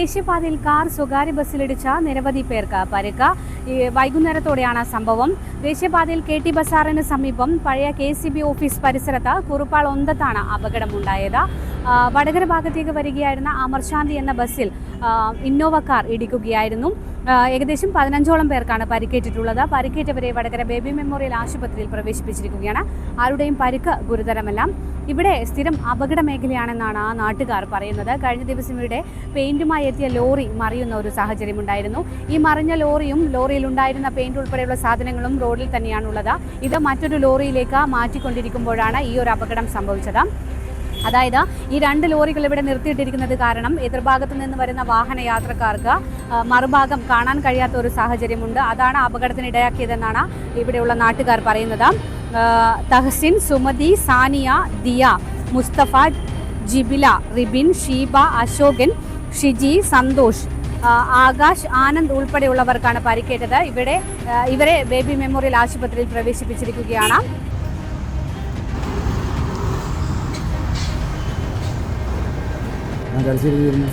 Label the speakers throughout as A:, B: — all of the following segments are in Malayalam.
A: ദേശീയപാതയിൽ കാർ സ്വകാര്യ ബസ്സിലിടിച്ച നിരവധി പേർക്ക് പരിക്ക്. വൈകുന്നേരത്തോടെയാണ് സംഭവം. ദേശീയപാതയിൽ KT ബസാറിന് സമീപം പഴയ KCB ഓഫീസ് പരിസരത്ത് കുറുപ്പാൾ ഒന്തത്താണ് അപകടമുണ്ടായത്. വടകര ഭാഗത്തേക്ക് വരികയായിരുന്ന അമർശാന്തി എന്ന ബസ്സിൽ ഇന്നോവ കാർ ഇടിക്കുകയായിരുന്നു. ഏകദേശം 15ഓളം പേർക്കാണ് പരിക്കേറ്റിട്ടുള്ളത്. പരിക്കേറ്റവരെ വടകര ബേബി മെമ്മോറിയൽ ആശുപത്രിയിൽ പ്രവേശിപ്പിച്ചിരിക്കുകയാണ്. ആരുടെയും പരിക്ക് ഗുരുതരമല്ല. ഇവിടെ സ്ഥിരം അപകട മേഖലയാണെന്നാണ് ആ നാട്ടുകാർ പറയുന്നത്. കഴിഞ്ഞ ദിവസം ഇവിടെ പെയിന്റുമായി എത്തിയ ലോറി മറിയുന്ന ഒരു സാഹചര്യമുണ്ടായിരുന്നു. ഈ മറിഞ്ഞ ലോറിയും ലോറിയിലുണ്ടായിരുന്ന പെയിന്റ് ഉൾപ്പെടെയുള്ള സാധനങ്ങളും റോഡിൽ തന്നെയാണുള്ളത്. ഇത് മറ്റൊരു ലോറിയിലേക്ക് മാറ്റിക്കൊണ്ടിരിക്കുമ്പോഴാണ് ഈ ഒരു അപകടം സംഭവിച്ചത്. അതായത് ഈ 2 ലോറികൾ ഇവിടെ നിർത്തിയിട്ടിരിക്കുന്നത് കാരണം എതിർഭാഗത്തു നിന്ന് വരുന്ന വാഹന യാത്രക്കാർക്ക് മറുഭാഗം കാണാൻ കഴിയാത്ത ഒരു സാഹചര്യമുണ്ട്. അതാണ് അപകടത്തിന് ഇടയാക്കിയതെന്നാണ് ഇവിടെയുള്ള നാട്ടുകാർ പറയുന്നത്. തഹസിൻ, സുമതി, സാനിയ, ദിയ, മുസ്തഫ, ജിബില, റിബിൻ, ഷീബ, അശോകൻ, ഷിജി, സന്തോഷ്, ആകാശ്, ആനന്ദ് ഉൾപ്പെടെയുള്ളവർക്കാണ് പരിക്കേറ്റത്. ഇവരെ ബേബി മെമ്മോറിയൽ ആശുപത്രിയിൽ പ്രവേശിപ്പിച്ചിരിക്കുകയാണ്.
B: ഞാൻ തലശ്ശേരിക്ക് വരുന്നു.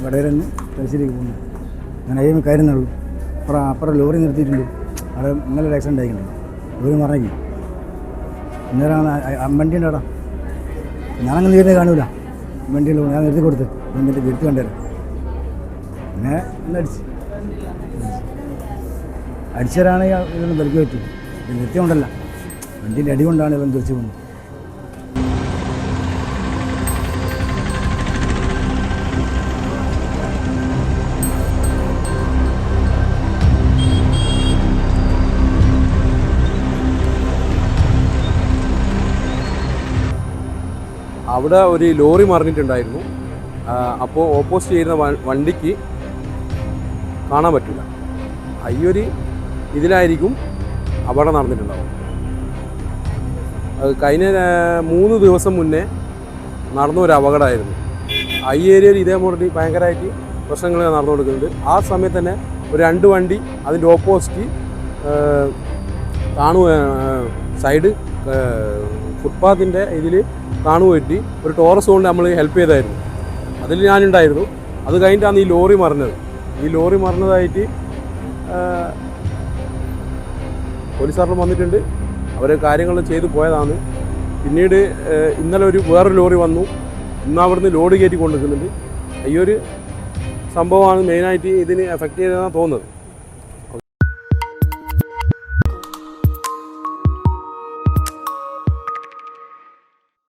B: വടകര തലശ്ശേരിക്ക് പോകുന്നു. ഞാൻ അതിന് കയറുന്നുള്ളൂ. അപ്പുറം ലോറി നിർത്തിയിട്ടുണ്ട്. അവിടെ ഇന്നലെ ആക്സിഡൻ്റ് ആയിട്ടുണ്ട്. ലോറി മറങ്ങി ഇന്നേരം വണ്ടി ഉണ്ട് അവിടെ. ഞാനങ്ങനെ തീരെ കാണൂല. വണ്ടിയുള്ളൂ. ഞാൻ നിർത്തി കൊടുത്ത് വണ്ടിൻ്റെ എടുത്ത് കണ്ടുതരാം. പിന്നെ അടിച്ചവരാണെങ്കിൽ ഇതൊന്നും പരിക്ക് പറ്റും. നിർത്തിയോണ്ടല്ല, വണ്ടീൻ്റെ അടി കൊണ്ടാണ് ഇവൻ തിരിച്ചു പോകുന്നത്.
C: അവിടെ ഒരു ലോറി മറിഞ്ഞിട്ടുണ്ടായിരുന്നു. അപ്പോൾ ഓപ്പോസിറ്റ് ചെയ്യുന്ന വണ്ടിക്ക് കാണാൻ പറ്റില്ല. ഈ ഇതിലായിരിക്കും അപകടം നടന്നിട്ടുണ്ടാവും. കഴിഞ്ഞ 3 ദിവസം മുന്നേ നടന്ന ഒരു അപകടമായിരുന്നു. ഈ ഏരിയയിൽ ഇതേപോലെ ഭയങ്കരമായിട്ട് പ്രശ്നങ്ങൾ നടന്നു കൊടുക്കുന്നുണ്ട്. ആ സമയത്ത് തന്നെ ഒരു 2 വണ്ടി അതിൻ്റെ ഓപ്പോസിറ്റ് സൈഡ് ഫുട്പാത്തിൻ്റെ ഇതിൽ കാണുപോയിട്ട് ഒരു ടോറസ് കൊണ്ട് നമ്മൾ ഹെൽപ്പ് ചെയ്തായിരുന്നു. അതിൽ ഞാനുണ്ടായിരുന്നു. അത് കഴിഞ്ഞിട്ടാണ് ഈ ലോറി മറിഞ്ഞത്. ഈ ലോറി മറിഞ്ഞതായിട്ട് പോലീസുകാർ വന്നിട്ടുണ്ട്. അവർ കാര്യങ്ങൾ ചെയ്തു പോയതാണ്. പിന്നീട് ഇന്നലെ വേറൊരു ലോറി വന്നു. ഇന്ന് അവിടുന്ന് ലോഡ് കയറ്റി കൊണ്ടുവരുന്നുണ്ട്. ഈ ഒരു സംഭവമാണ് മെയിനായിട്ട് ഇതിന് എഫക്റ്റ് ചെയ്തതെന്നാണ് തോന്നുന്നത്.